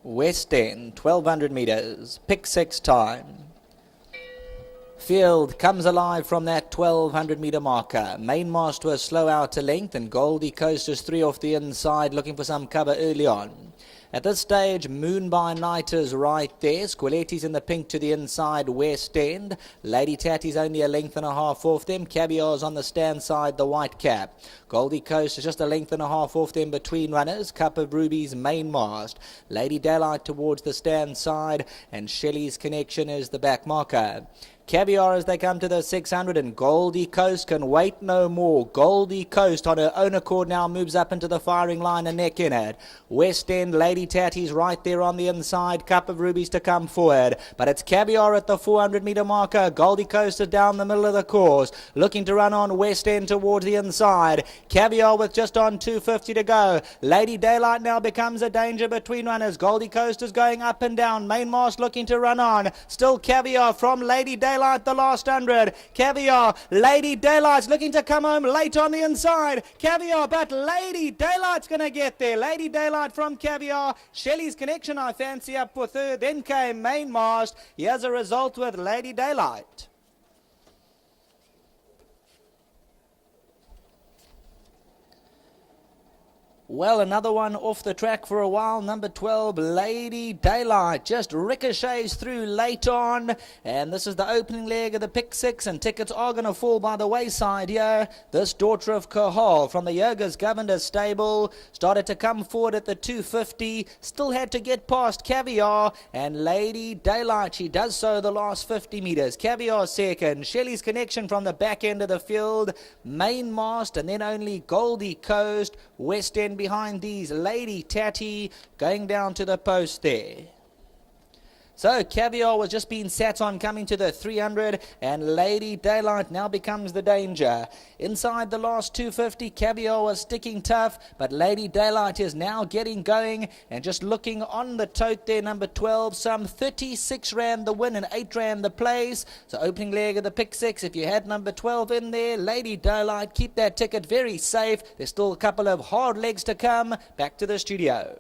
West End, 1200 metres, pick 6 time. Field comes alive from that 1200 metre marker. Mainmast was slow out to length, and Goldie Coast is 3 off the inside, looking for some cover early on. At this stage, Moon by Night is right there. Squiletti's in the pink to the inside, West End. Lady Tatty's only a length and a half off them. Caviar's on the stand side, the white cap. Goldie Coast is just a length and a half off them between runners. Cup of Ruby's Mainmast. Lady Daylight towards the stand side, and Shelley's Connection is the back marker. Caviar as they come to the 600, and Goldie Coast can wait no more. Goldie Coast on her own accord now moves up into the firing line and neck in it. West End, Lady Tatty's right there on the inside. Cup of Rubies to come forward. But it's Caviar at the 400 metre marker. Goldie Coast is down the middle of the course, looking to run on West End towards the inside. Caviar with just on 250 to go. Lady Daylight now becomes a danger between runners. Goldie Coast is going up and down. Mainmast looking to run on. Still Caviar from Lady Daylight the last 100. Caviar, Lady Daylight's looking to come home late on the inside. Caviar, but Lady Daylight's going to get there. Lady Daylight from Caviar. Shelley's Connection I fancy up for third. Then came Mainmast. Here's a result with Lady Daylight. Well, another one off the track for a while. Number 12, Lady Daylight, just ricochets through late on. And this is the opening leg of the pick 6, and tickets are going to fall by the wayside here. This Daughter of Kahal from the Yoga's Governor stable started to come forward at the 250. Still had to get past Caviar, and Lady Daylight, she does so the last 50 metres. Caviar second. Shelley's Connection from the back end of the field. Mainmast, and then only Goldie Coast. West End behind these. Lady Tatty going down to the post there. So Caviar was just being sat on coming to the 300, and Lady Daylight now becomes the danger. Inside the last 250, Caviar was sticking tough, but Lady Daylight is now getting going, and just looking on the tote there, number 12, some 36 rand the win and 8 rand the place. So opening leg of the pick 6, if you had number 12 in there, Lady Daylight, keep that ticket very safe. There's still a couple of hard legs to come. Back to the studio.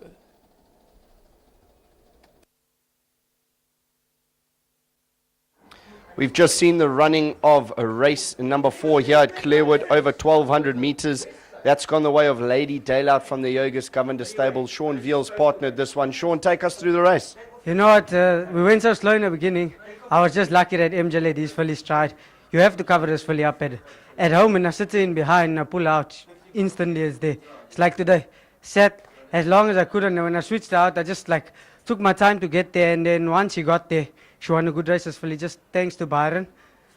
We've just seen the running of a race number 4 here at Clairwood, over 1,200 metres. That's gone the way of Lady Daylight from the Yogas Governor stable. Sean Veals partnered this one. Sean, take us through the race. You know what, we went so slow in the beginning. I was just lucky that MJ led his fully stride. You have to cover this fully up at home, and I sit in behind and I pull out instantly as there. It's like today, sat as long as I could, and when I switched out, I just like took my time to get there, and then once she got there, she won a good race as filly, just thanks to Byron.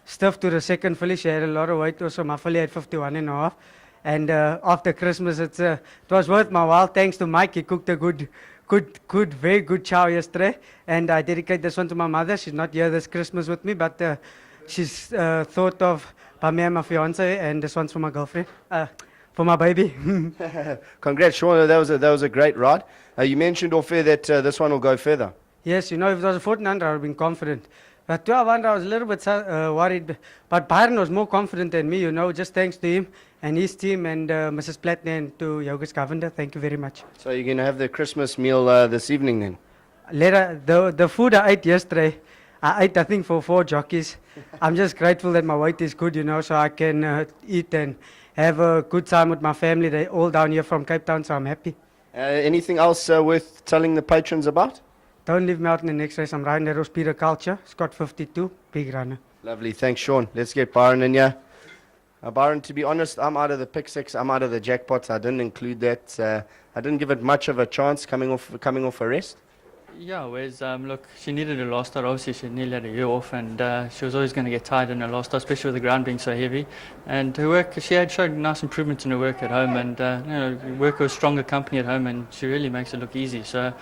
Stiff to the second filly, she had a lot of weight also. My filly had 51.5. And after Christmas, it was worth my while. Thanks to Mike, he cooked a very good chow yesterday. And I dedicate this one to my mother. She's not here this Christmas with me, but she's thought of by me and my fiance, and this one's for my girlfriend, for my baby. Congrats, Sean. That was a great ride. You mentioned off air that this one will go further. Yes, you know, if it was a 1400, I would have been confident. But 1200, I was a little bit worried. But Byron was more confident than me, you know, just thanks to him and his team, and Mrs. Platner and to Yogas Governor. Thank you very much. So you're going to have the Christmas meal this evening then? Later, the food I ate yesterday, I ate, I think, for 4 jockeys. I'm just grateful that my weight is good, you know, so I can eat and have a good time with my family. They're all down here from Cape Town, so I'm happy. Anything else worth telling the patrons about? Don't leave me out in the next race. I'm riding the Rospira Culture, Scott 52, big runner. Lovely, thanks Sean. Let's get Byron in here. Byron, to be honest, I'm out of the pick 6. I'm out of the jackpots. I didn't include that. I didn't give it much of a chance coming off a rest. Yeah, Wes, look, she needed her last start. Obviously, she nearly had a year off, and she was always going to get tired in her last start, especially with the ground being so heavy. And her work, she had showed nice improvements in her work at home, and you know, work with stronger company at home, and she really makes it look easy. So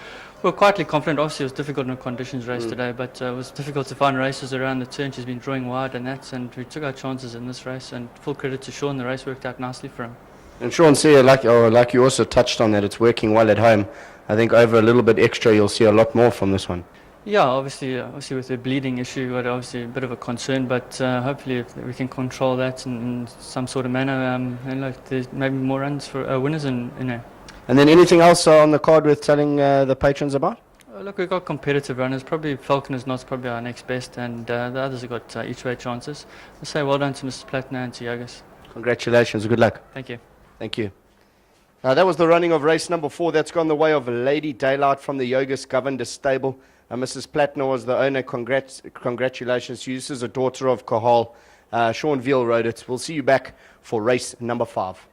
we're quietly confident. Obviously, it was difficult in the conditions race today, but it was difficult to find races around the turn. She's been drawing wide, and we took our chances in this race. And full credit to Sean, the race worked out nicely for him. And Sean, see, like you also touched on that, it's working well at home. I think over a little bit extra, you'll see a lot more from this one. Yeah, obviously with the bleeding issue, obviously a bit of a concern, but hopefully if we can control that in some sort of manner, and look, there's maybe more runs for winners in there. And then anything else on the card worth telling the patrons about? Look, we've got competitive runners. Probably Falconer's Knot's probably our next best, and the others have got each way chances. I say well done to Mrs. Plattner and to Yogas. Congratulations. Good luck. Thank you. Thank you. Now, that was the running of race number 4. That's gone the way of Lady Daylight from the Yogas Governor Stable. Mrs. Plattner was the owner. Congratulations to you. This is a daughter of Kahal. Sean Veal rode it. We'll see you back for race number 5.